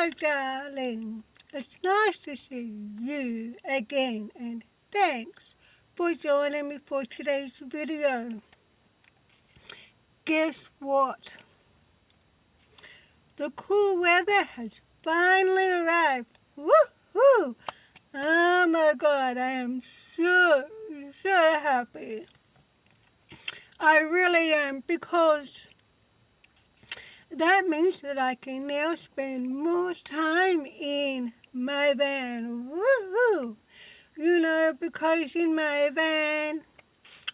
Hello, darling. It's nice to see you again, and thanks for joining me for today's video. Guess what? The cool weather has finally arrived. Woohoo! Oh my God, I am so happy. I really am, because that means that I can now spend more time in my van. Woohoo! Because in my van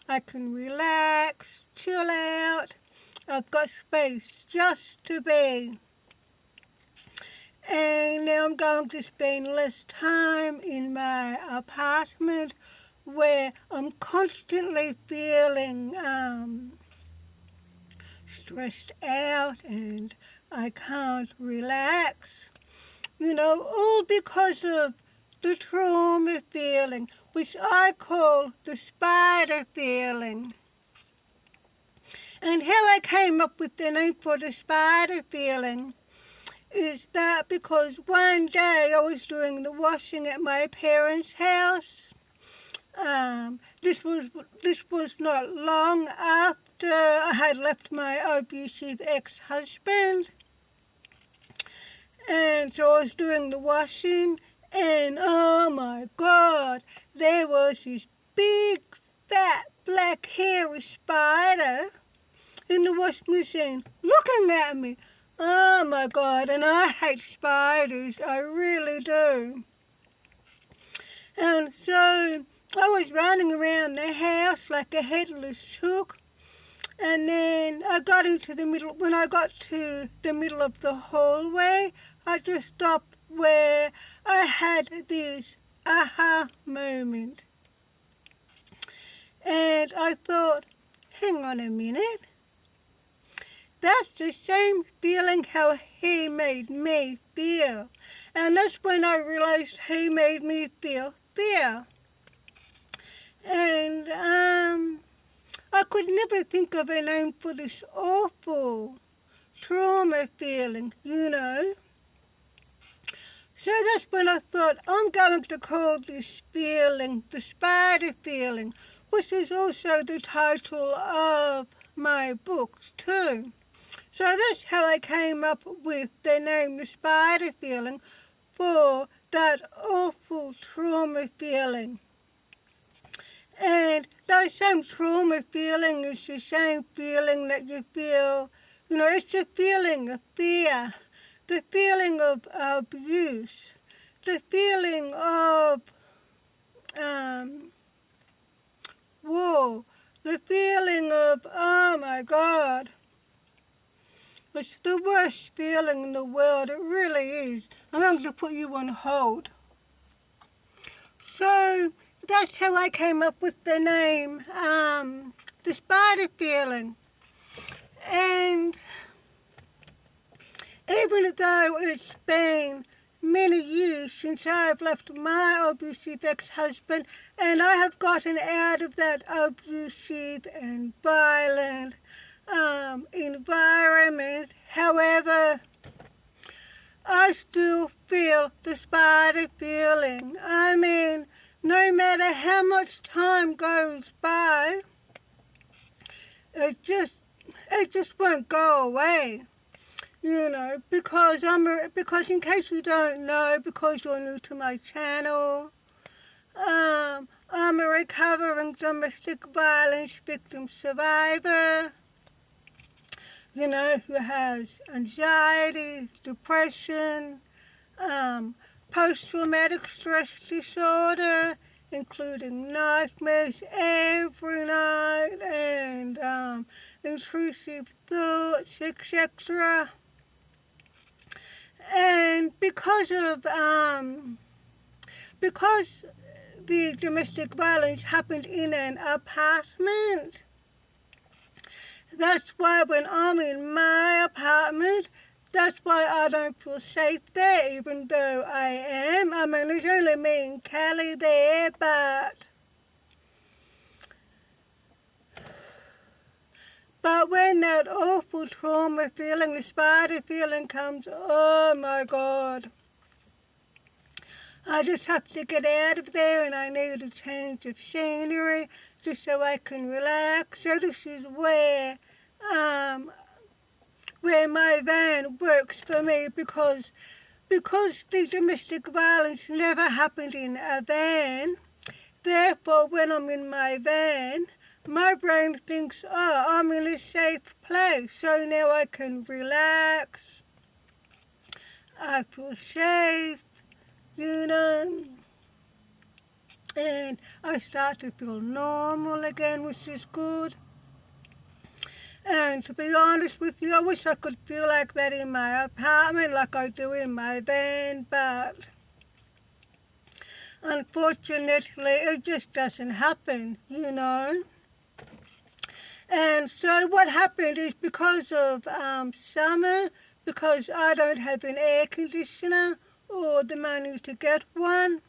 I can relax, chill out. I've got space just to be. And now I'm going to spend less time in my apartment where I'm constantly feeling stressed out and I can't relax. All because of the trauma feeling, which I call the spider feeling. And how I came up with the name for the spider feeling is that because one day I was doing the washing at my parents' house. This was not long after I had left my abusive ex-husband. And so I was doing the washing, and oh my God, there was this big, fat, black, hairy spider in the washing machine looking at me. Oh my God, and I hate spiders, I really do. And so I was running around the house like a headless chook. And then when I got to the middle of the hallway, I just stopped where I had this aha moment. And I thought, hang on a minute. That's the same feeling how he made me feel. And that's when I realized he made me feel fear. And I could never think of a name for this awful trauma feeling, So that's when I thought, I'm going to call this feeling the spider feeling, which is also the title of my book too. So that's how I came up with the name the spider feeling for that awful trauma feeling. And that same trauma feeling is the same feeling that you feel, it's the feeling of fear, the feeling of abuse, the feeling of war, the feeling of, oh my God, it's the worst feeling in the world, it really is. I'm going to put you on hold. So that's how I came up with the name, the spider feeling. And even though it's been many years since I've left my abusive ex-husband and I have gotten out of that abusive and violent environment, however, I still feel the spider feeling. I mean, no matter how much time goes by, it just won't go away. Because in case you don't know, because you're new to my channel, I'm a recovering domestic violence victim survivor, who has anxiety, depression, post-traumatic stress disorder, including nightmares every night and intrusive thoughts, etc. And because the domestic violence happened in an apartment, that's why when I'm in my apartment, that's why I don't feel safe there, even though I am. I mean, there's only me and Callie there, But when that awful trauma feeling, the spider feeling comes, oh my God. I just have to get out of there and I need a change of scenery just so I can relax. So this is where my van works for me because the domestic violence never happened in a van. Therefore, when I'm in my van, my brain thinks, oh, I'm in a safe place. So now I can relax. I feel safe, you know. And I start to feel normal again, which is good. And to be honest with you, I wish I could feel like that in my apartment like I do in my van, but unfortunately it just doesn't happen, you know. And so what happened is because of summer, because I don't have an air conditioner or the money to get one,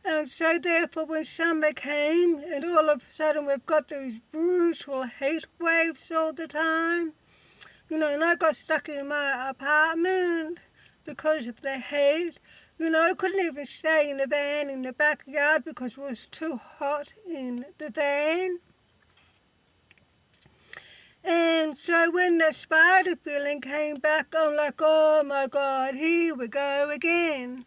and so therefore when summer came and all of a sudden we've got these brutal heat waves all the time, you know, and I got stuck in my apartment because of the heat. You know, I couldn't even stay in the van in the backyard because it was too hot in the van. And so when the spider feeling came back, I'm like, oh my God, here we go again.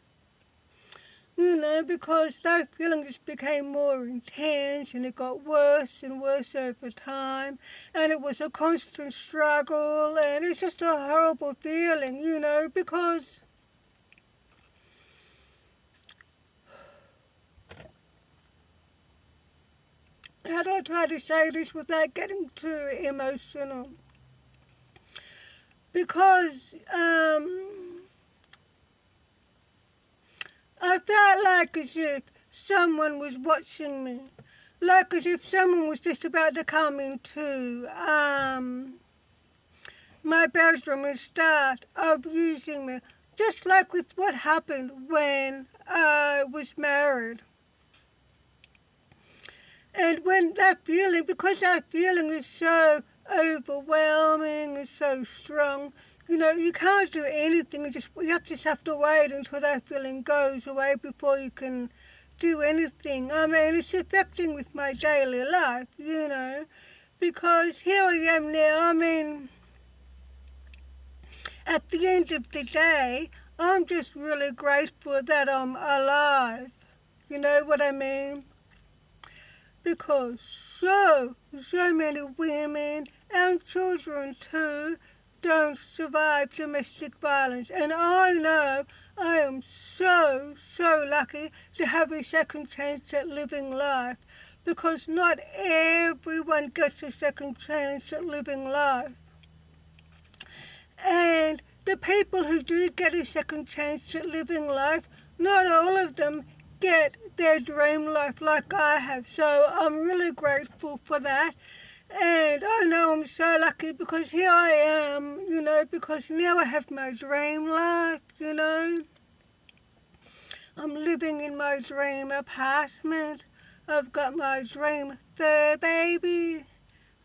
You know, because that feeling just became more intense and it got worse and worse over time. And it was a constant struggle and it's just a horrible feeling, you know, because how do I try to say this without getting too emotional? Because I felt like as if someone was watching me. Like as if someone was just about to come into my bedroom and start abusing me. Just like with what happened when I was married. And when that feeling, because that feeling is so overwhelming and so strong, you know, you can't do anything. You just have to wait until that feeling goes away before you can do anything. I mean, it's affecting with my daily life, you know, because here I am now. I mean, at the end of the day, I'm just really grateful that I'm alive. You know what I mean? Because so many women and children too don't survive domestic violence. And I know I am so lucky to have a second chance at living life because not everyone gets a second chance at living life. And the people who do get a second chance at living life, not all of them get their dream life like I have. So I'm really grateful for that. And I know I'm so lucky because here I am, you know, because now I have my dream life, you know. I'm living in my dream apartment. I've got my dream fur baby.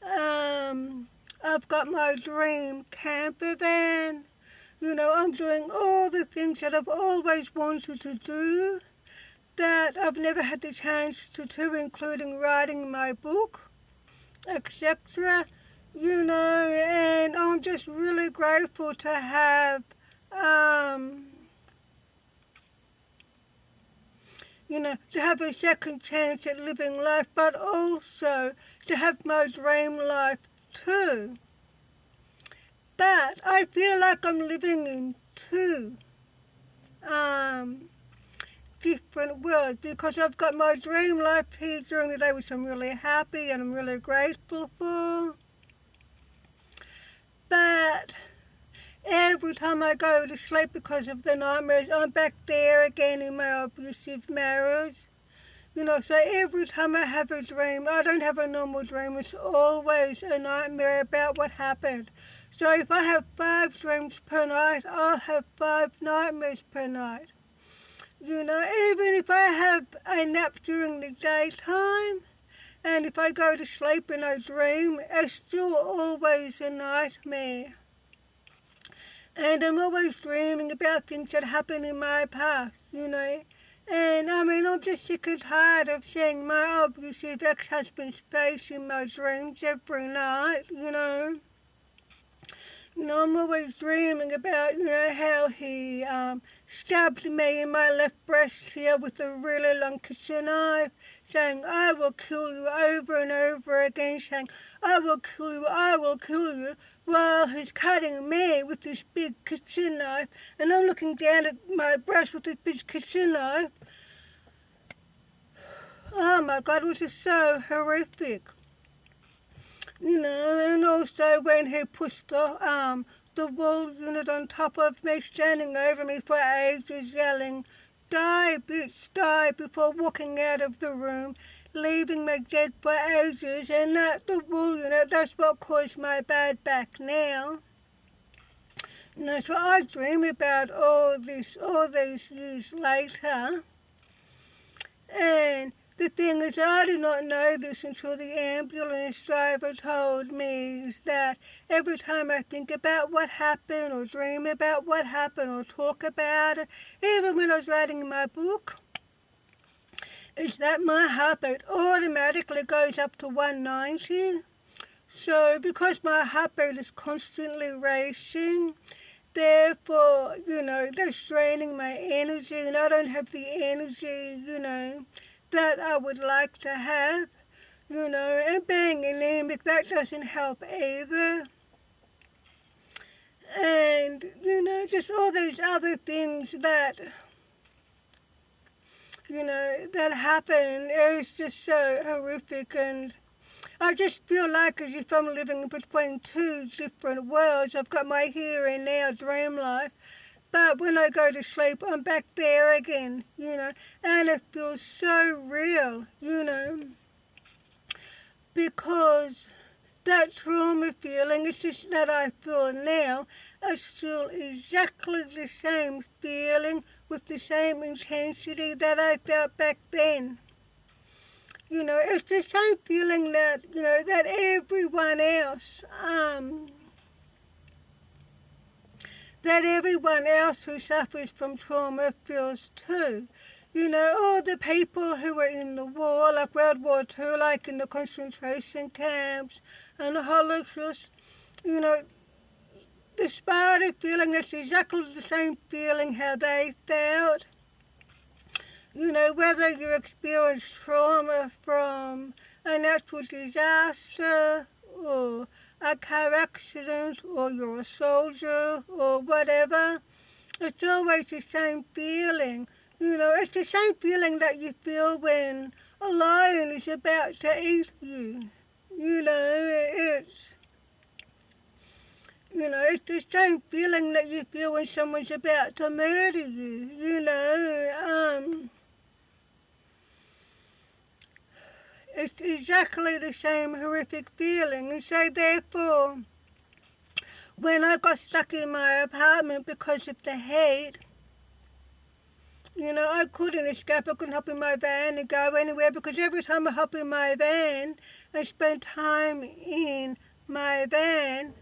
I've got my dream camper van. You know, I'm doing all the things that I've always wanted to do that I've never had the chance to do, including writing my book, etc. You know, and I'm just really grateful to have, you know, to have a second chance at living life, but also to have my dream life too. But I feel like I'm living in two different worlds because I've got my dream life here during the day, which I'm really happy and I'm really grateful for. But every time I go to sleep because of the nightmares, I'm back there again in my abusive marriage. You know, so every time I have a dream, I don't have a normal dream. It's always a nightmare about what happened. So if I have 5 dreams per night, I'll have 5 nightmares per night. You know, even if I have a nap during the daytime, And if I go to sleep and I dream, it's still always a nightmare. And I'm always dreaming about things that happened in my past, And I'm just sick and tired of seeing my abusive ex-husband's face in my dreams every night. I'm always dreaming about, how he stabbed me in my left breast here with a really long kitchen knife, saying, I will kill you over and over again, saying, I will kill you, while he's cutting me with this big kitchen knife, and I'm looking down at my breast with this big kitchen knife. Oh my God, it was just so horrific. And also when he pushed the wall unit on top of me, standing over me for ages, yelling, die, bitch, die, before walking out of the room, leaving me dead for ages, and the wall unit, that's what caused my bad back now. And that's what I dream about all these years later. And the thing is, I did not know this until the ambulance driver told me, is that every time I think about what happened or dream about what happened or talk about it, even when I was writing my book, is that my heart rate automatically goes up to 190. So because my heart rate is constantly racing, therefore, that's draining my energy, and I don't have the energy, that I would like to have, and being anemic, that doesn't help either. And, just all those other things that, that happen is just so horrific, and I just feel like as if I'm living between two different worlds. I've got my here and now dream life, but when I go to sleep, I'm back there again, and it feels so real, because that trauma feeling is just that I feel now is still exactly the same feeling with the same intensity that I felt back then. It's the same feeling that, that everyone else, who suffers from trauma feels too. All the people who were in the war, like World War II, like in the concentration camps and the Holocaust, despite a feeling that's exactly the same feeling how they felt. Whether you experience trauma from a natural disaster or a car accident or you're a soldier or whatever, it's always the same feeling. It's the same feeling that you feel when a lion is about to eat you. It's the same feeling that you feel when someone's about to murder you. It's exactly the same horrific feeling. And so therefore, when I got stuck in my apartment because of the heat, I couldn't escape. I couldn't hop in my van and go anywhere, because every time I hop in my van and spend time in my van,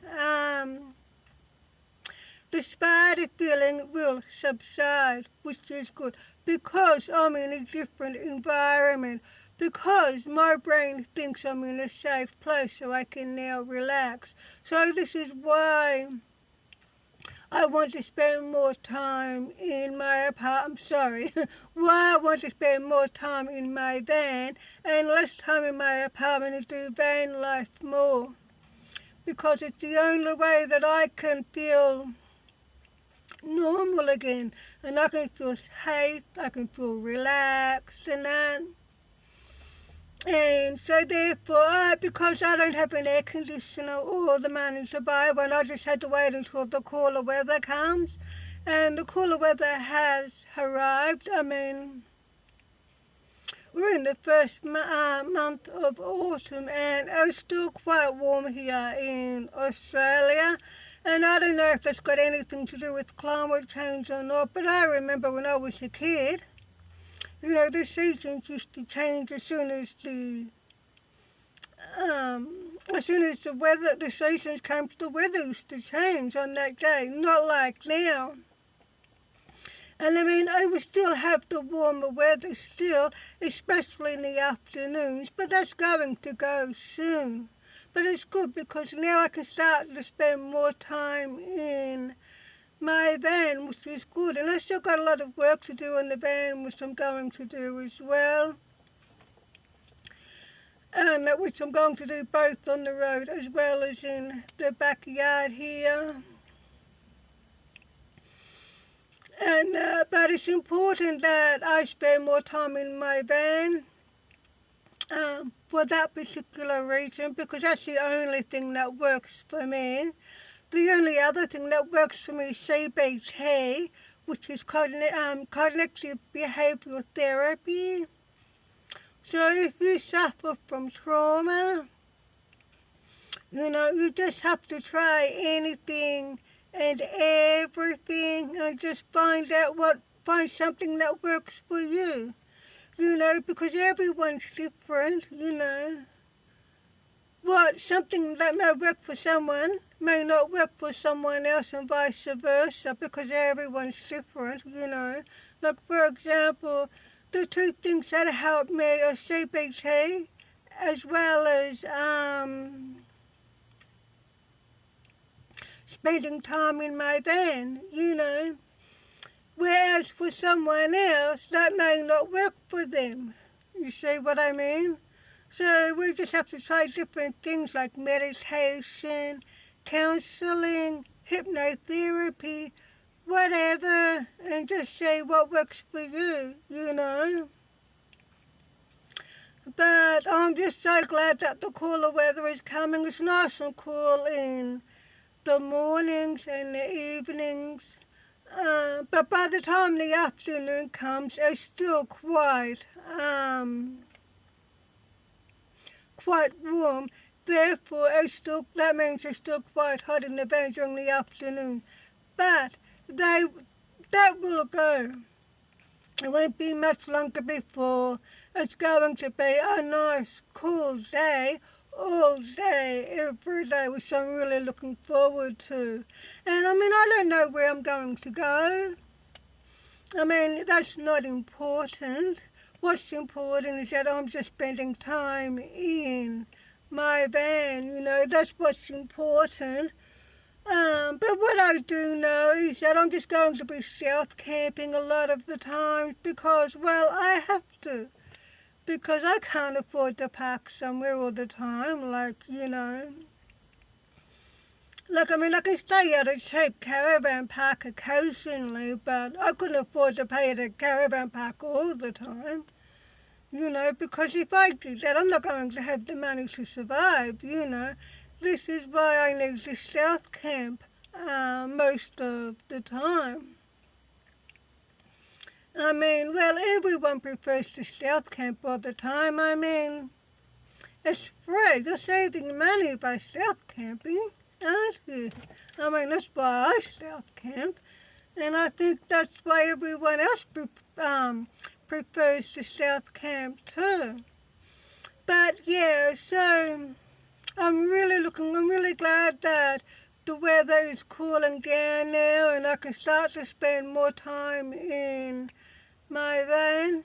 the spider feeling will subside, which is good, because I'm in a different environment, because my brain thinks I'm in a safe place, so I can now relax. So this is why I want to spend more time in my apartment. Why I want to spend more time in my van and less time in my apartment and do van life more. Because it's the only way that I can feel normal again, and I can feel safe, I can feel relaxed and that. And so therefore, because I don't have an air conditioner or the money to buy one, I just had to wait until the cooler weather comes. And the cooler weather has arrived. We're in the first month of autumn, and it's still quite warm here in Australia. And I don't know if that's got anything to do with climate change or not, but I remember when I was a kid, the seasons used to change as soon as the as soon as the seasons came, the weather used to change on that day, not like now. And I mean, I would still have the warmer weather still, especially in the afternoons, but that's going to go soon. But it's good because now I can start to spend more time in my van, which is good. And I still got a lot of work to do in the van, which I'm going to do as well. And which I'm going to do both on the road as well as in the backyard here. And but it's important that I spend more time in my van for that particular reason, because that's the only thing that works for me. The only other thing that works for me is CBT, which is cognitive behavioural therapy. So if you suffer from trauma, you just have to try anything and everything and just find something that works for you. Because everyone's different, something that may work for someone may not work for someone else and vice versa, because everyone's different, Like, for example, the two things that help me are CBT as well as spending time in my van, Whereas for someone else, that may not work for them. You see what I mean? So we just have to try different things like meditation, counselling, hypnotherapy, whatever, and just see what works for you, But I'm just so glad that the cooler weather is coming. It's nice and cool in the mornings and the evenings. But by the time the afternoon comes, it's still quite warm. Therefore, that means it's still quite hot in the van during the afternoon. But that will go. It won't be much longer before it's going to be a nice, cool day, all day, every day, which I'm really looking forward to. And I mean, I don't know where I'm going to go. I mean, that's not important. What's important is that I'm just spending time in my van, that's what's important. But what I do know is that I'm just going to be stealth camping a lot of the time because, well, I have to. Because I can't afford to park somewhere all the time, Like, I mean, I can stay at a cheap caravan park occasionally, but I couldn't afford to pay at a caravan park all the time. Because if I do that, I'm not going to have the money to survive, This is why I need to stealth camp most of the time. I mean, well, everyone prefers to stealth camp all the time. I mean, it's free. You're saving money by stealth camping, aren't you? I mean, that's why I stealth camp. And I think that's why everyone else prefers to stealth camp too. But yeah, so I'm really glad that the weather is cooling down now and I can start to spend more time in my van.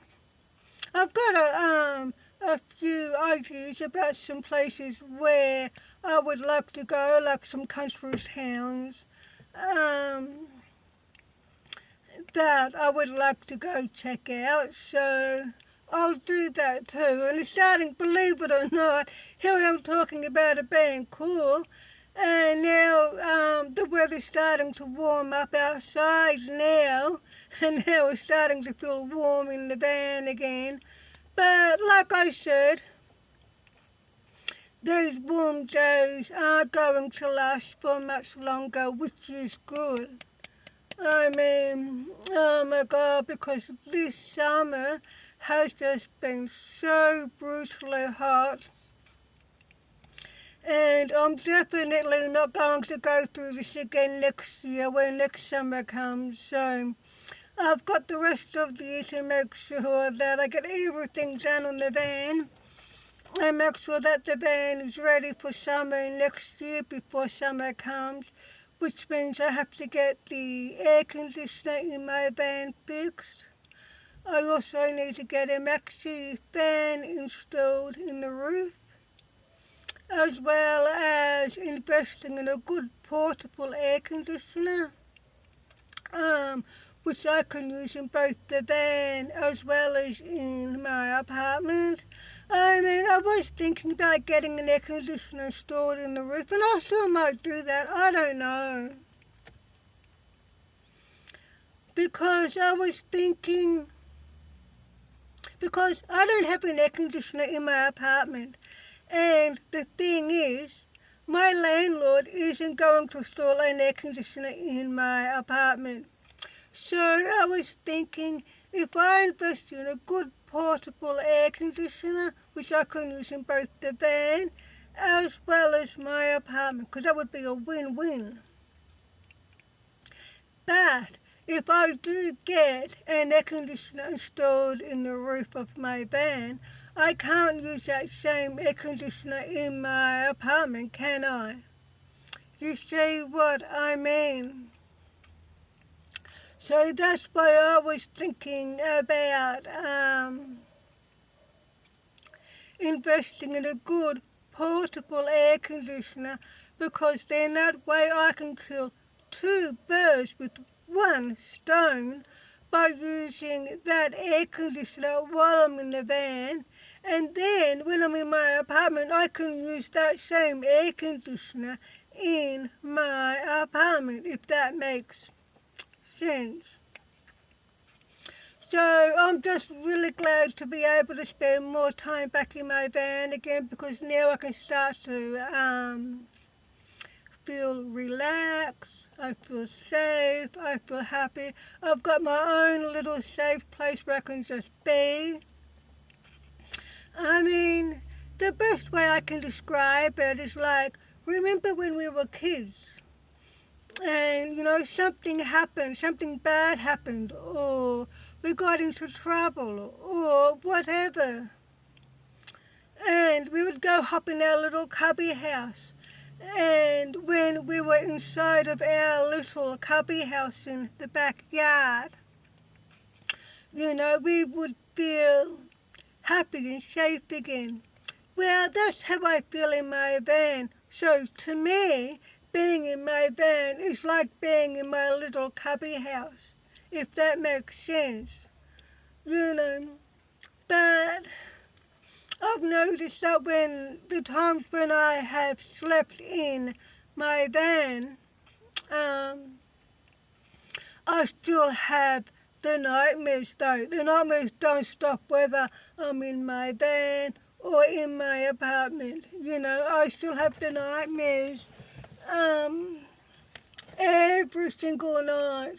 I've got a few ideas about some places where I would like to go, like some country towns that I would like to go check out. So I'll do that too. And it's starting, believe it or not, here I am talking about it being cool. And now the weather's starting to warm up outside now. And now it's starting to feel warm in the van again. But like I said, these warm days aren't going to last for much longer, which is good. I mean, oh my God, because this summer has just been so brutally hot. And I'm definitely not going to go through this again next year when next summer comes. So I've got the rest of the year to make sure that I get everything done on the van. and make sure that the van is ready for summer next year before summer comes, which means I have to get the air conditioner in my van fixed. I also need to get a maxi fan installed in the roof, as well as investing in a good portable air conditioner, which I can use in both the van as well as in my apartment. I mean, I was thinking about getting an air conditioner installed in the roof, and I still might do that. I don't know. Because I was thinking, because I don't have an air conditioner in my apartment. And the thing is, my landlord isn't going to install an air conditioner in my apartment. So I was thinking, if I invest in a good portable air conditioner, which I can use in both the van as well as my apartment, because that would be a win-win. But if I do get an air conditioner installed in the roof of my van, I can't use that same air conditioner in my apartment, can I? You see what I mean? So that's why I was thinking about investing in a good portable air conditioner, because then that way I can kill two birds with one stone by using that air conditioner while I'm in the van, and then when I'm in my apartment I can use that same air conditioner in my apartment, if that makes sense. So I'm just really glad to be able to spend more time back in my van again, because now I can start to feel relaxed, I feel safe, I feel happy. I've got my own little safe place where I can just be. I mean, the best way I can describe it is like, remember when we were kids? And, something happened, something bad happened, or we got into trouble, or whatever. And we would go hop in our little cubby house. And when we were inside of our little cubby house in the backyard, we would feel happy and safe again. Well, that's how I feel in my van. So to me, being in my van is like being in my little cubby house, if that makes sense. But I've noticed that when the times when I have slept in my van, I still have the nightmares though. The nightmares don't stop whether I'm in my van or in my apartment. I still have the nightmares every single night,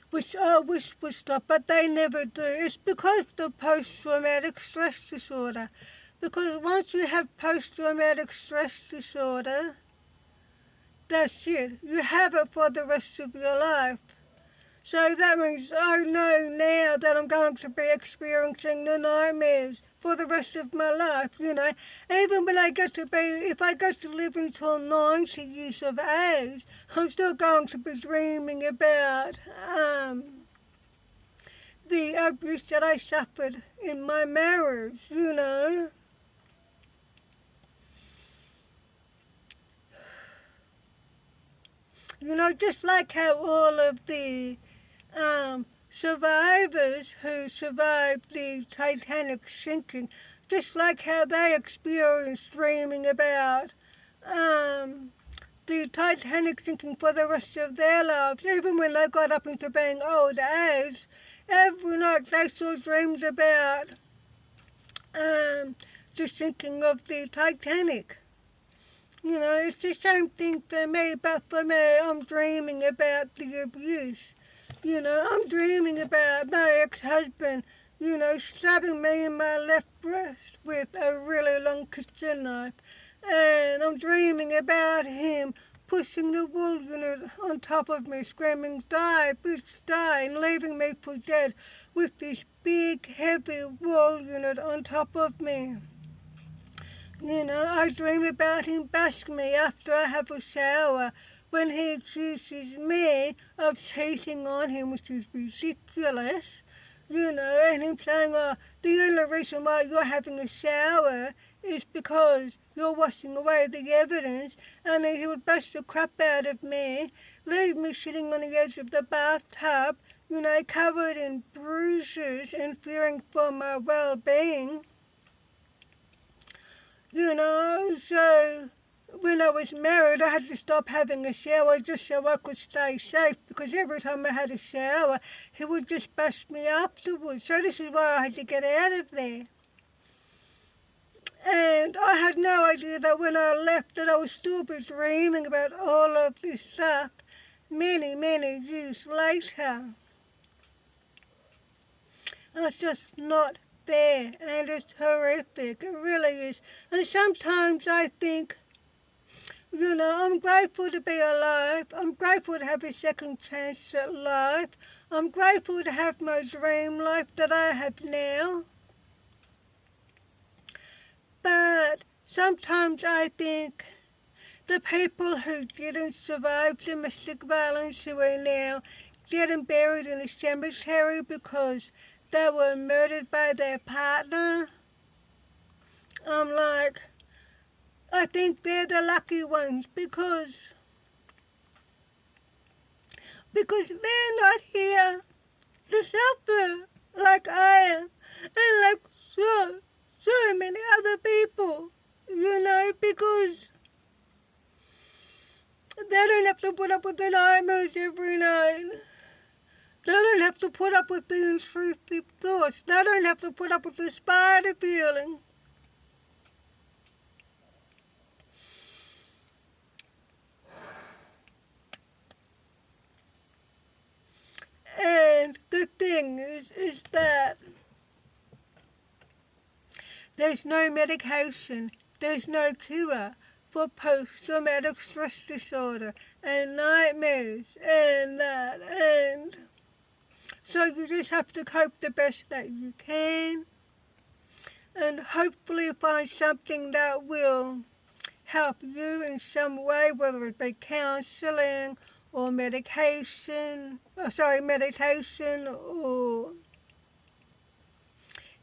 which I wish would stop, but they never do. It's because of the post-traumatic stress disorder. Because once you have post-traumatic stress disorder, that's it. You have it for the rest of your life. So that means I know now that I'm going to be experiencing the nightmares for the rest of my life, Even when if I get to live until 90 years of age, I'm still going to be dreaming about the abuse that I suffered in my marriage, Just like how all of the survivors who survived the Titanic sinking, just like how they experienced dreaming about the Titanic sinking for the rest of their lives, even when they got up into being old age, every night they still dreamed about the sinking of the Titanic. It's the same thing for me, but for me, I'm dreaming about the abuse. I'm dreaming about my ex-husband, stabbing me in my left breast with a really long kitchen knife. And I'm dreaming about him pushing the wool unit on top of me, screaming, "Die, bitch, die," and leaving me for dead with this big, heavy wool unit on top of me. I dream about him bashing me after I have a shower when he accuses me of cheating on him, which is ridiculous. And him saying, "Oh, the only reason why you're having a shower is because you're washing away the evidence," and then he would bash the crap out of me, leave me sitting on the edge of the bathtub, covered in bruises and fearing for my well-being. So when I was married, I had to stop having a shower just so I could stay safe, because every time I had a shower, he would just bash me afterwards. So this is why I had to get out of there. And I had no idea that when I left that I would still be dreaming about all of this stuff many, many years later. It's just not fair, and it's horrific. It really is. And sometimes I think, I'm grateful to be alive. I'm grateful to have a second chance at life. I'm grateful to have my dream life that I have now. But sometimes I think the people who didn't survive domestic violence, who are now dead and buried in a cemetery because they were murdered by their partner, I think they're the lucky ones because they're not here to suffer like I am, and like so many other people, because they don't have to put up with the nightmares every night. They don't have to put up with the intrusive thoughts. They don't have to put up with the spider feeling. And the thing is that there's no medication, there's no cure for post-traumatic stress disorder and nightmares and that, and so you just have to cope the best that you can and hopefully find something that will help you in some way, whether it be counseling or meditation or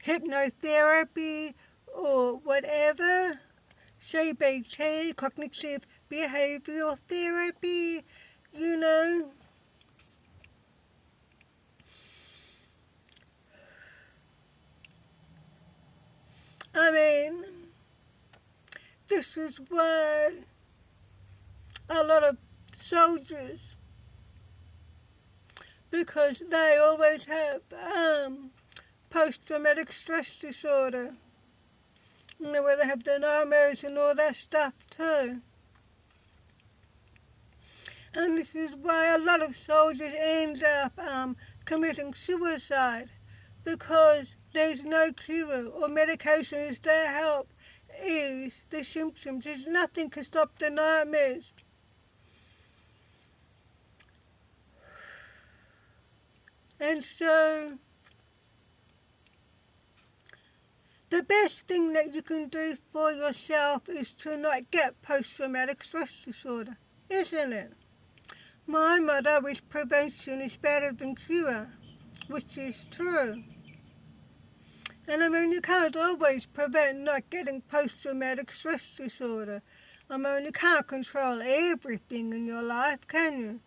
hypnotherapy or whatever, CBT, cognitive behavioral therapy, this is why a lot of soldiers, because they always have post-traumatic stress disorder, where they have the nightmares and all that stuff too. And this is why a lot of soldiers end up committing suicide, because there's no cure or medications that help ease the symptoms. There's nothing to stop the nightmares. And so the best thing that you can do for yourself is to not get post-traumatic stress disorder, isn't it? My motto is prevention is better than cure, which is true. And you can't always prevent not getting post-traumatic stress disorder. You can't control everything in your life, can you?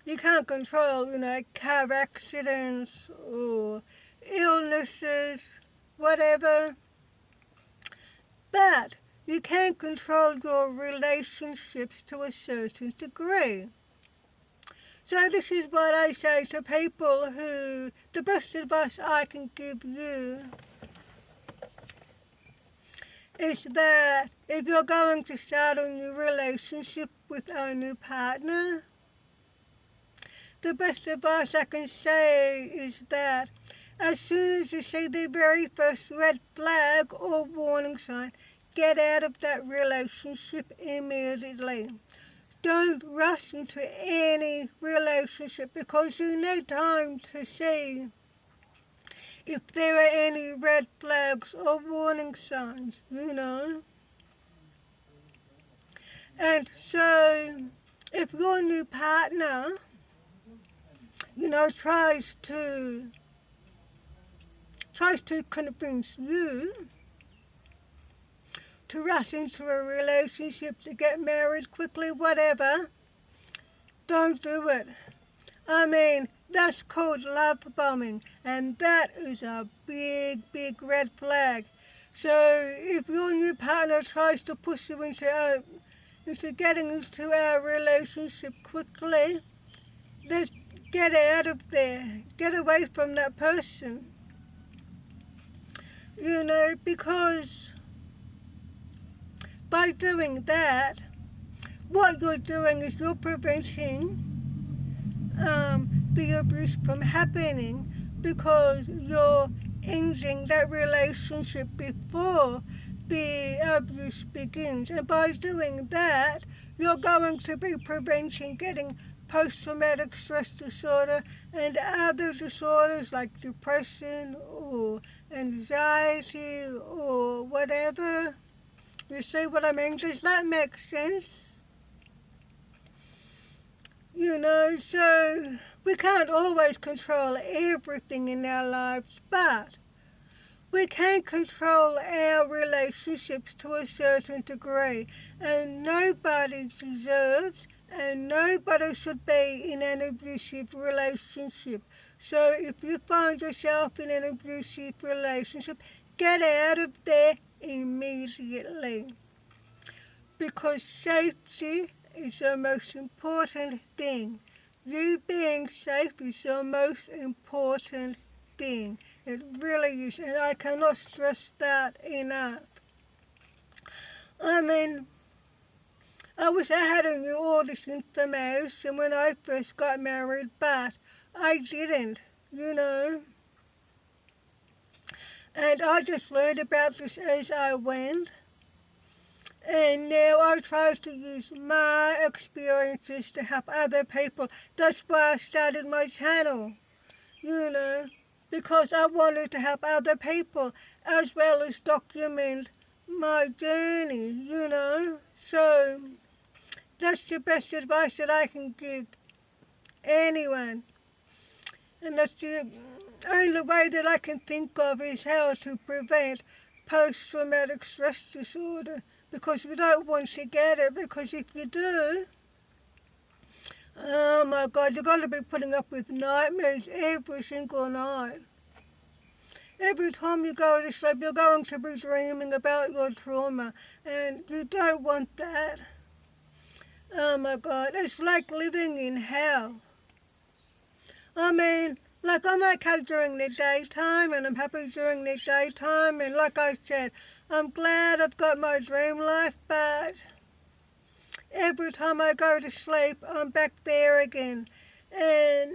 You can't control, car accidents or illnesses, whatever. But you can control your relationships to a certain degree. So this is what I say to people who, the best advice I can give you is that if you're going to start a new relationship with a new partner, the best advice I can say is that as soon as you see the very first red flag or warning sign, get out of that relationship immediately. Don't rush into any relationship because you need time to see if there are any red flags or warning signs, And so, if your new partner, tries to convince you to rush into a relationship, to get married quickly, whatever, don't do it. I mean, that's called love bombing, and that is a big, big red flag. So if your new partner tries to push you into getting into a relationship quickly, just get out of there. Get away from that person. Because by doing that, what you're doing is you're preventing the abuse from happening because you're ending that relationship before the abuse begins. And by doing that, you're going to be preventing getting post-traumatic stress disorder and other disorders like depression or anxiety or whatever. You see what I mean? Does that make sense? So we can't always control everything in our lives, but we can control our relationships to a certain degree, and nobody deserves and nobody should be in an abusive relationship. So if you find yourself in an abusive relationship, get out of there immediately. Because safety is the most important thing. You being safe is the most important thing. It really is, and I cannot stress that enough. I mean, I wish I had knew all this information when I first got married, but I didn't, And I just learned about this as I went. And now I try to use my experiences to help other people. That's why I started my channel, because I wanted to help other people as well as document my journey, So that's the best advice that I can give anyone. And that's the only way that I can think of is how to prevent post-traumatic stress disorder. Because you don't want to get it, because if you do, oh my God, you're going to be putting up with nightmares every single night. Every time you go to sleep, you're going to be dreaming about your trauma, and you don't want that. Oh my God, it's like living in hell. I mean, like I'm okay during the daytime, and I'm happy during the daytime, and like I said, I'm glad I've got my dream life, but every time I go to sleep, I'm back there again. And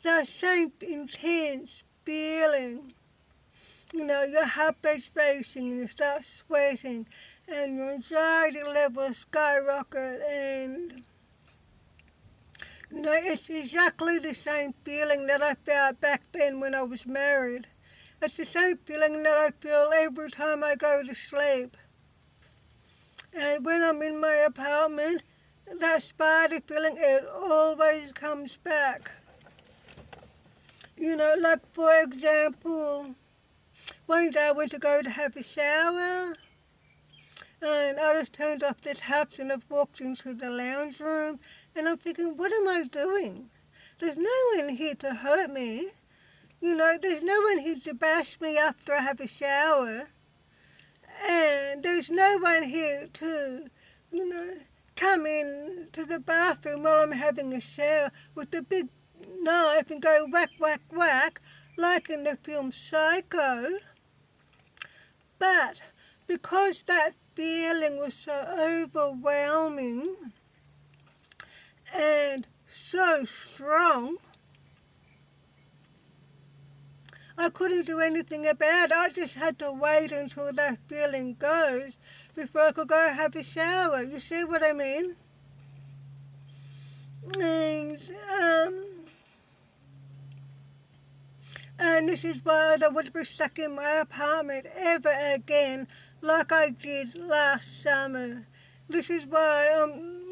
the same intense feeling, your heart beats racing, and you start sweating, and your anxiety levels skyrocket, and it's exactly the same feeling that I felt back then when I was married. It's the same feeling that I feel every time I go to sleep. And when I'm in my apartment, that spider feeling, it always comes back. Like for example, one day I went to go to have a shower, and I just turned off the taps and I've walked into the lounge room, and I'm thinking, what am I doing? There's no one here to hurt me. There's no one here to bash me after I have a shower. And there's no one here to, come in to the bathroom while I'm having a shower with a big knife and go whack, whack, whack, like in the film Psycho. But because that feeling was so overwhelming and so strong, I couldn't do anything about it. I just had to wait until that feeling goes before I could go have a shower. You see what I mean? And, um, and this is why I don't want to be stuck in my apartment ever again like I did last summer. This is why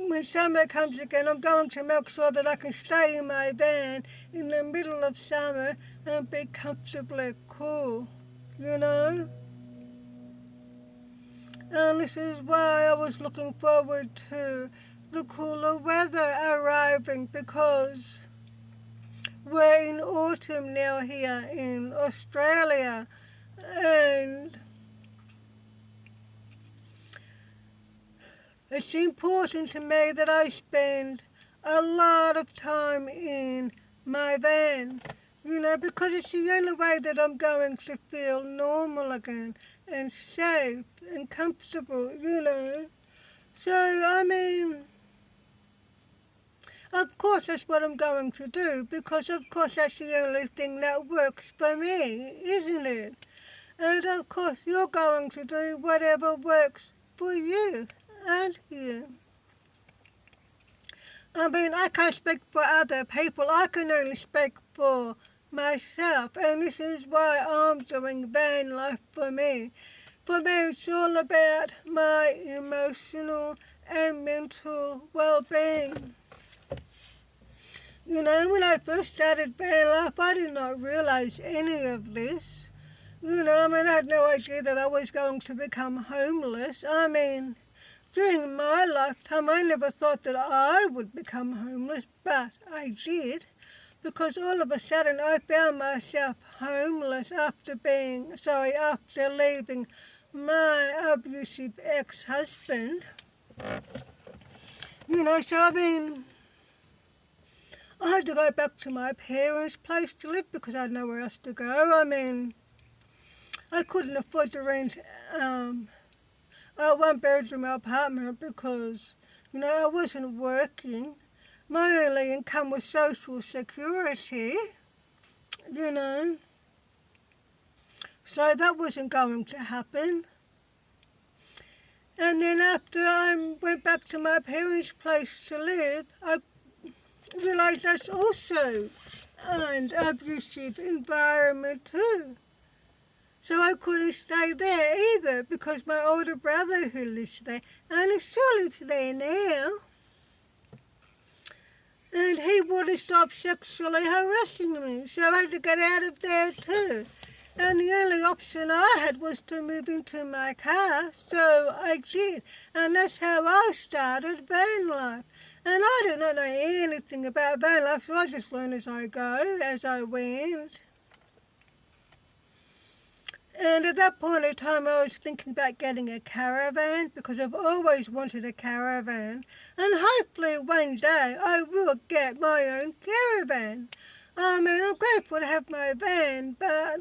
when summer comes again, I'm going to make sure that I can stay in my van in the middle of summer and be comfortably cool, you know? And this is why I was looking forward to the cooler weather arriving, because we're in autumn now here in Australia, and it's important to me that I spend a lot of time in my van, you know, because it's the only way that I'm going to feel normal again and safe and comfortable, you know. So, I mean, of course that's what I'm going to do, because of course that's the only thing that works for me, isn't it? And of course you're going to do whatever works for you, aren't you? I mean, I can't speak for other people. I can only speak for myself. And this is why I'm doing van life for me. For me, it's all about my emotional and mental well-being. You know, when I first started van life, I did not realize any of this. You know, I mean, I had no idea that I was going to become homeless. I mean, during my lifetime, I never thought that I would become homeless, but I did, because all of a sudden I found myself homeless after leaving my abusive ex-husband. You know, so I mean, I had to go back to my parents' place to live because I had nowhere else to go. I mean, I couldn't afford to rent a one-bedroom apartment because, you know, I wasn't working. My only income was Social Security, you know. So that wasn't going to happen. And then after I went back to my parents' place to live, I realised that's also an abusive environment too. So I couldn't stay there either because my older brother who lives there, and he still lives there now, and he wouldn't stop sexually harassing me, so I had to get out of there too. And the only option I had was to move into my car, so I did, and that's how I started van life. And I did not know anything about van life, so I just learned as I go, as I went. And at that point in time, I was thinking about getting a caravan because I've always wanted a caravan. And hopefully one day I will get my own caravan. I mean, I'm grateful to have my van, but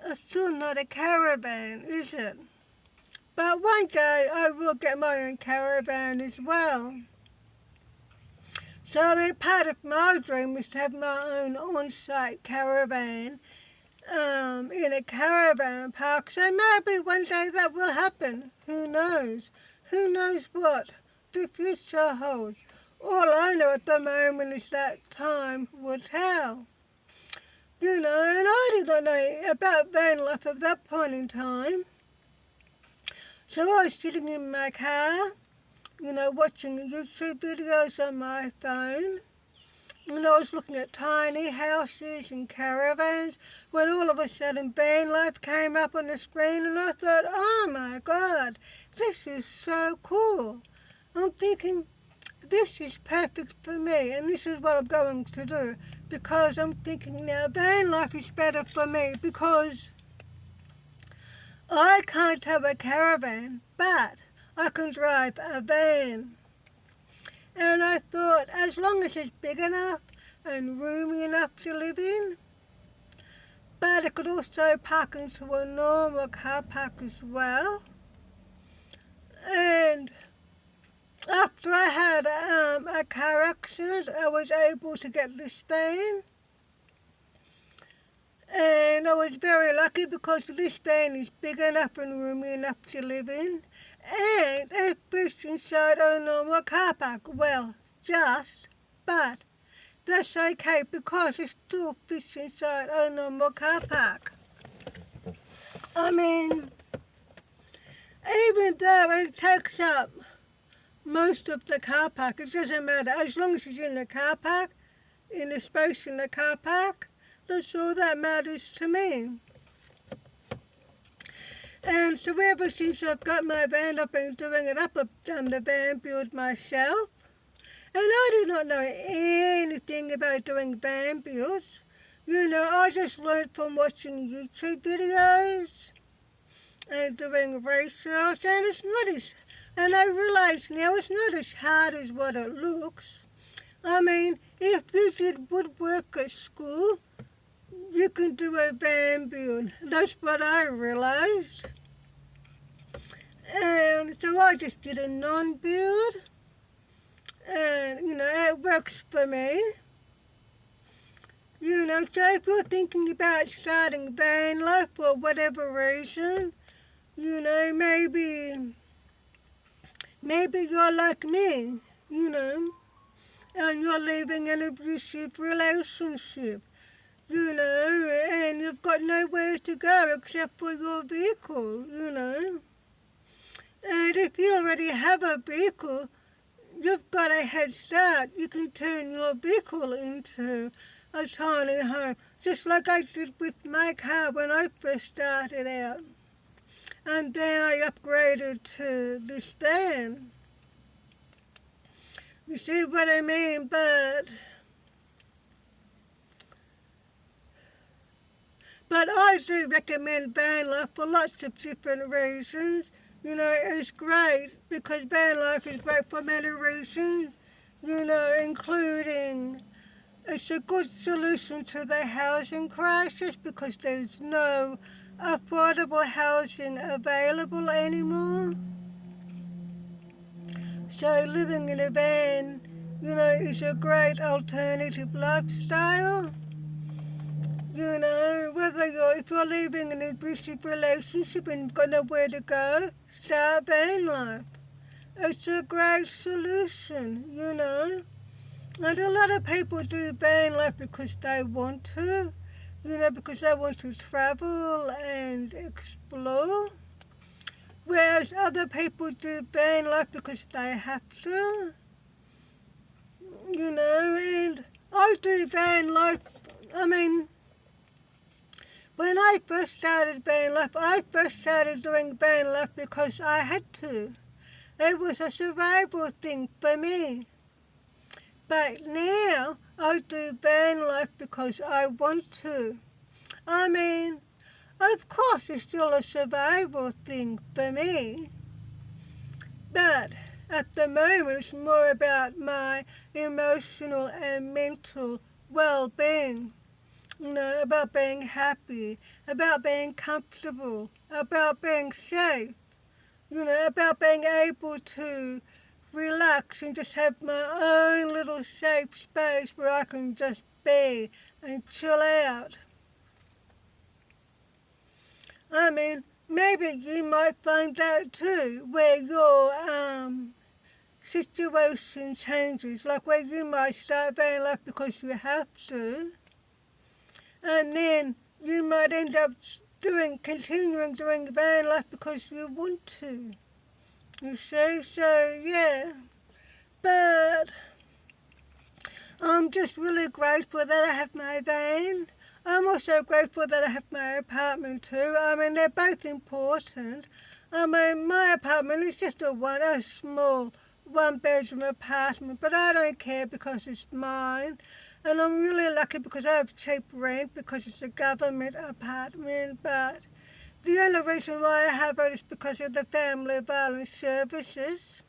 it's still not a caravan, is it? But one day I will get my own caravan as well. So I mean, part of my dream is to have my own on-site caravan in a caravan park, so maybe one day that will happen. Who knows? Who knows what the future holds? All I know at the moment is that time will tell. You know, and I did not know about van life at that point in time. So I was sitting in my car, you know, watching YouTube videos on my phone. And I was looking at tiny houses and caravans when all of a sudden van life came up on the screen, and I thought, oh my God, this is so cool. I'm thinking, this is perfect for me, and this is what I'm going to do, because I'm thinking now van life is better for me because I can't have a caravan, but I can drive a van. And I thought, as long as it's big enough and roomy enough to live in, but it could also park into a normal car park as well. And after I had a car accident, I was able to get this van. And I was very lucky because this van is big enough and roomy enough to live in. And it fits inside a normal car park. Well, just, but that's okay because it still fits inside a normal car park. I mean, even though it takes up most of the car park, it doesn't matter. As long as it's in the car park, in the space in the car park, that's all that matters to me. And so ever since I've got my van, I've been doing it up. I've done the van build myself. And I do not know anything about doing van builds. I just learned from watching YouTube videos and doing research, and I realize now it's not as hard as what it looks. I mean, if you did woodwork at school, you can do a van build. That's what I realized. And so I just did a non-build, and it works for me. So if you're thinking about starting van life for whatever reason, maybe you're like me, and you're living an abusive relationship, and you've got nowhere to go except for your vehicle, And if you already have a vehicle, you've got a head start. You can turn your vehicle into a tiny home, just like I did with my car when I first started out. And then I upgraded to this van. You see what I mean? But I do recommend van life for lots of different reasons. It's great because van life is great for many reasons, including it's a good solution to the housing crisis because there's no affordable housing available anymore. So living in a van, is a great alternative lifestyle. If you're living in an abusive relationship and you've got nowhere to go, start van life. It's a great solution, And a lot of people do van life because they want to, because they want to travel and explore. Whereas other people do van life because they have to, and I do van life. I mean, when I first started van life, I first started doing van life because I had to. It was a survival thing for me. But now I do van life because I want to. I mean, of course it's still a survival thing for me. But at the moment it's more about my emotional and mental well-being. About being happy, about being comfortable, about being safe, about being able to relax and just have my own little safe space where I can just be and chill out. I mean, maybe you might find that too, where your situation changes, like where you might start van life because you have to. And then you might end up continuing doing van life because you want to. You see? So, yeah. But I'm just really grateful that I have my van. I'm also grateful that I have my apartment too. I mean, they're both important. I mean, my apartment is just a small one-bedroom apartment, but I don't care because it's mine. And I'm really lucky because I have cheap rent because it's a government apartment. But the only reason why I have it is because of the Family Violence Services.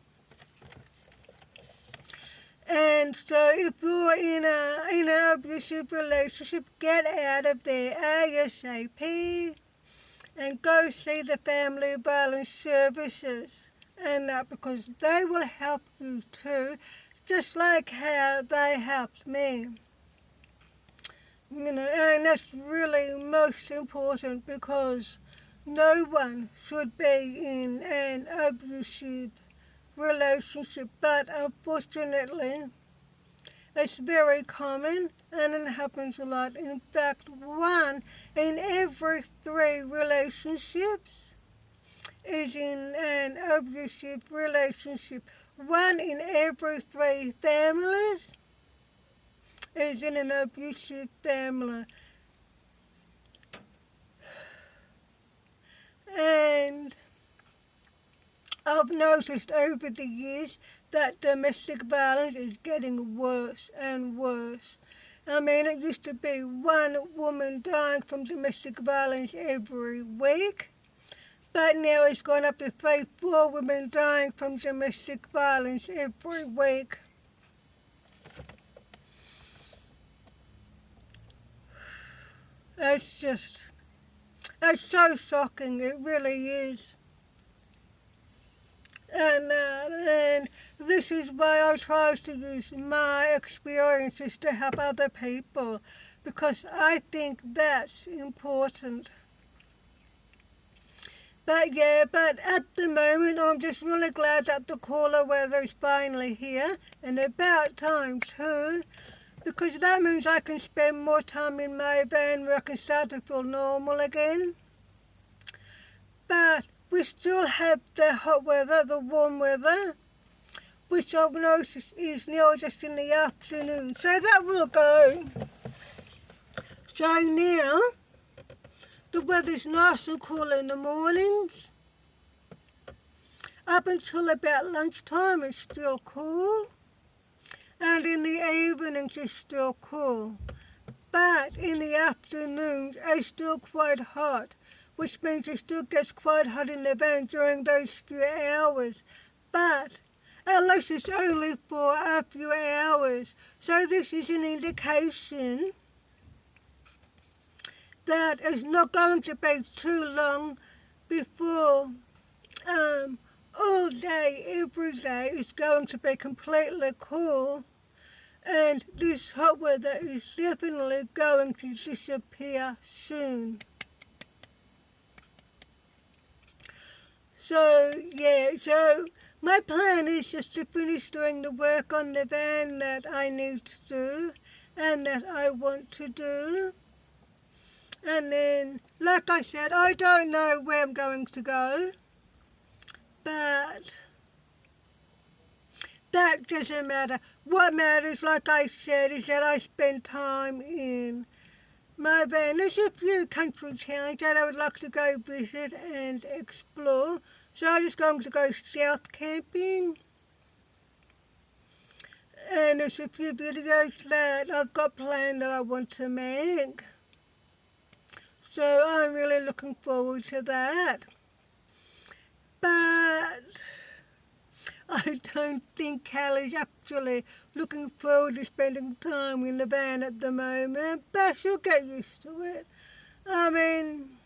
And so if you're in an abusive relationship, get out of there ASAP and go see the Family Violence Services. And because they will help you too, just like how they helped me. And that's really most important because no one should be in an abusive relationship, but unfortunately, it's very common and it happens a lot. In fact, one in every three relationships is in an abusive relationship. One in every three families is in an abusive family. And I've noticed over the years that domestic violence is getting worse and worse. I mean, it used to be one woman dying from domestic violence every week, but now it's gone up to 3, 4 women dying from domestic violence every week. It's so shocking, it really is. And this is why I try to use my experiences to help other people, because I think that's important. But at the moment I'm just really glad that the cooler weather is finally here, and about time too, because that means I can spend more time in my van where I can start to feel normal again. But we still have the hot weather, the warm weather, which I've noticed is now just in the afternoon. So that will go. So now, the weather's nice and cool in the mornings. Up until about lunchtime it's still cool. And in the evenings it's still cool. But in the afternoons it's still quite hot, which means it still gets quite hot in the van during those few hours. But at least it's only for a few hours. So this is an indication that it's not going to be too long before all day, every day is going to be completely cool, and this hot weather is definitely going to disappear soon. So my plan is just to finish doing the work on the van that I need to do and that I want to do. And then, like I said, I don't know where I'm going to go, but that doesn't matter. What matters, like I said, is that I spend time in my van. There's a few country towns that I would like to go visit and explore, so I'm just going to go south camping. And there's a few videos that I've got planned that I want to make. So I'm really looking forward to that. But I don't think Callie's actually looking forward to spending time in the van at the moment, but she'll get used to it. I mean,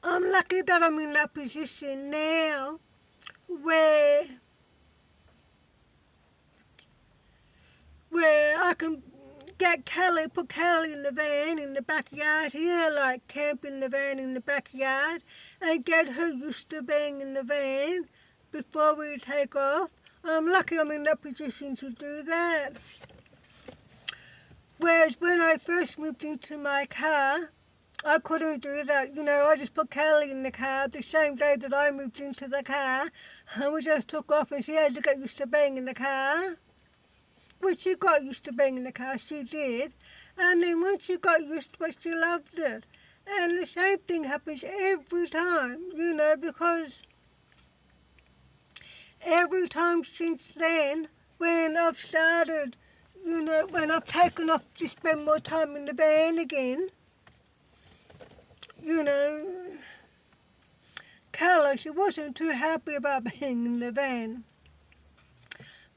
I'm lucky that I'm in that position now where I can put Callie in the van in the backyard here, like camp in the van in the backyard, and get her used to being in the van before we take off. I'm lucky I'm in that position to do that. Whereas when I first moved into my car, I couldn't do that. I just put Callie in the car the same day that I moved into the car, and we just took off, and she had to get used to being in the car. Which she got used to being in the car, she did. And then once she got used to it, she loved it. And the same thing happens every time, because every time since then, when I've started, when I've taken off to spend more time in the van again, Carla, she wasn't too happy about being in the van.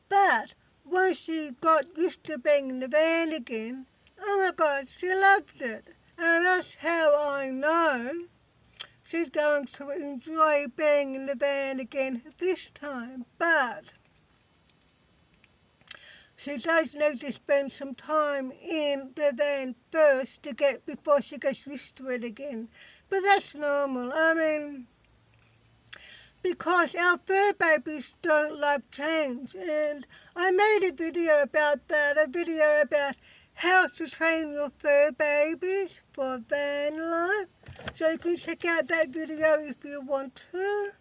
But once she got used to being in the van again, oh my God, she loved it. And that's how I know she's going to enjoy being in the van again this time. But she does need to spend some time in the van first before she gets used to it again. But that's normal. I mean, because our fur babies don't like change. And I made a video about that, a video about how to train your fur babies for van life. So you can check out that video if you want to.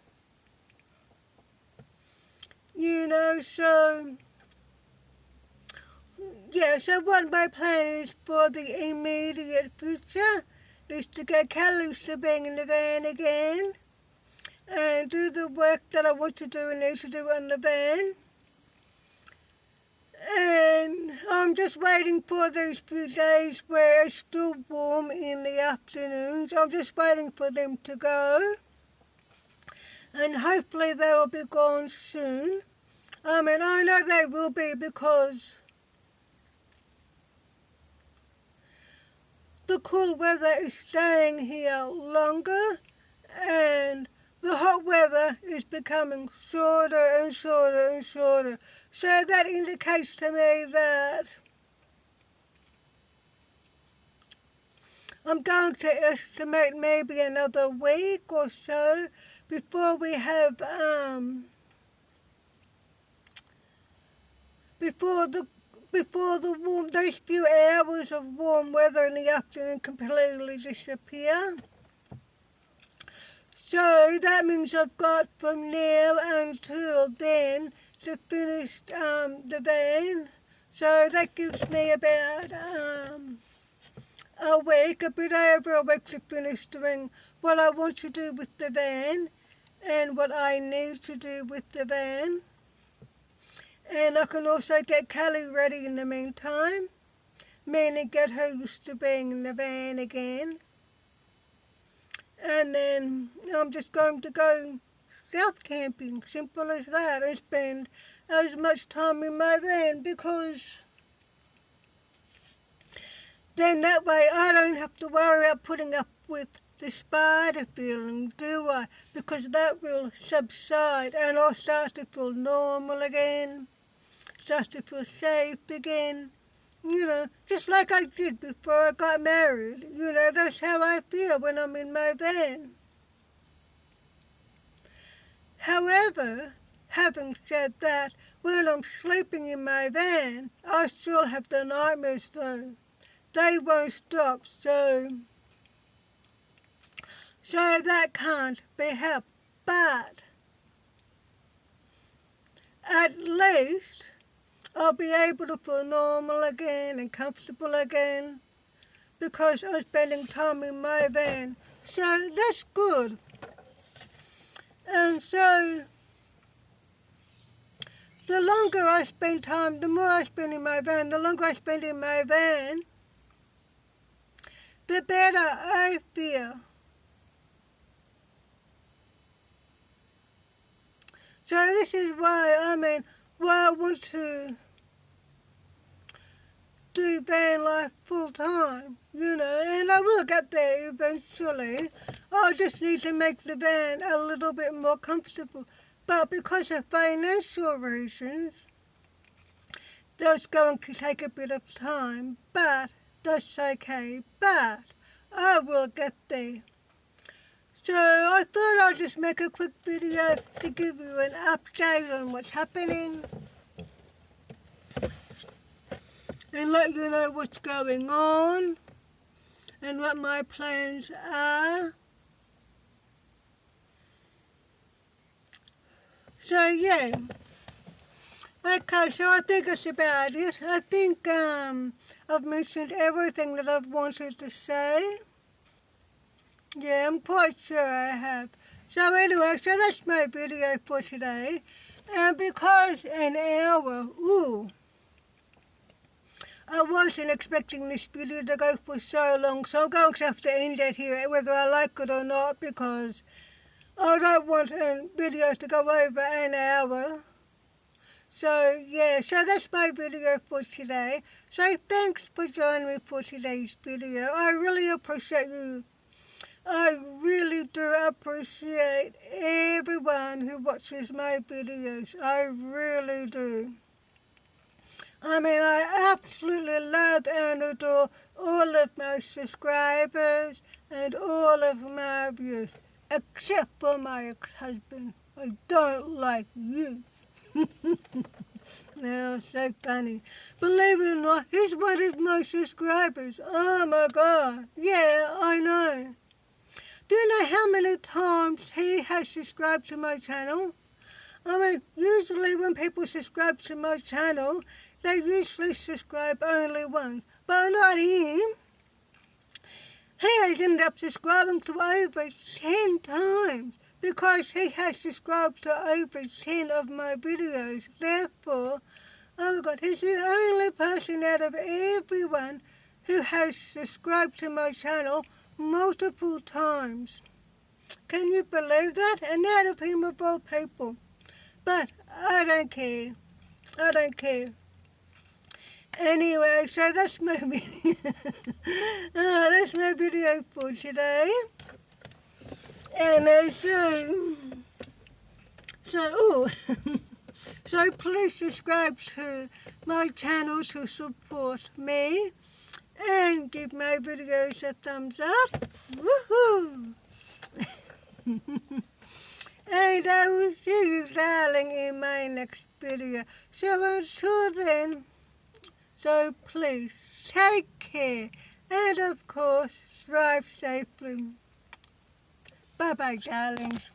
So what my plan is for the immediate future is to get Kelly to being in the van again and do the work that I want to do and need to do on the van. And I'm just waiting for those few days where it's still warm in the afternoons. I'm just waiting for them to go. And hopefully they will be gone soon. I mean, I know they will be because the cool weather is staying here longer and the hot weather is becoming shorter and shorter and shorter. So that indicates to me that I'm going to estimate maybe another week or so before we have before those few hours of warm weather in the afternoon completely disappear. So that means I've got from now until then to finish the van. So that gives me about a week, a bit over a week to finish doing what I want to do with the van and what I need to do with the van. And I can also get Kelly ready in the meantime, meaning get her used to being in the van again. And then I'm just going to go south camping, simple as that, and spend as much time in my van because then that way I don't have to worry about putting up with the spider feeling, do I? Because that will subside and I'll start to feel normal again, start to feel safe again. Just like I did before I got married. That's how I feel when I'm in my van. However, having said that, when I'm sleeping in my van, I still have the nightmares though. They won't stop, so that can't be helped. But at least I'll be able to feel normal again and comfortable again because I'm spending time in my van. So that's good. And so the longer I spend time, the more I spend in my van, the longer I spend in my van, the better I feel. So this is why I want to do van life full time, and I will get there eventually. I just need to make the van a little bit more comfortable. But because of financial reasons, that's going to take a bit of time, but that's okay. But I will get there. So I thought I'd just make a quick video to give you an update on what's happening and let you know what's going on and what my plans are. So yeah, okay, so I think that's about it. I think I've mentioned everything that I've wanted to say. Yeah, I'm quite sure I have. So anyway, so that's my video for today. And because an hour, I wasn't expecting this video to go for so long, so I'm going to have to end it here, whether I like it or not, because I don't want videos to go over an hour. So yeah, so that's my video for today. So thanks for joining me for today's video. I really appreciate you. I really do appreciate everyone who watches my videos. I really do. and adore all of my subscribers and all of my views, except for my ex-husband. I don't like you. No, so funny. Believe it or not, he's one of my subscribers. Oh my God. Yeah, I know. Do you know how many times he has subscribed to my channel? I mean, usually when people subscribe to my channel, they usually subscribe only once. But not him. He has ended up subscribing to over 10 times because he has subscribed to over 10 of my videos. Therefore, oh my God, he's the only person out of everyone who has subscribed to my channel multiple times. Can you believe that? And out of him of all people. But I don't care. I don't care. Anyway, so that's my video. That's my video for today. And so please subscribe to my channel to support me and give my videos a thumbs up. Woohoo! And I will see you, darling, in my next video. So until then, so please take care and of course drive safely. Bye bye, darlings.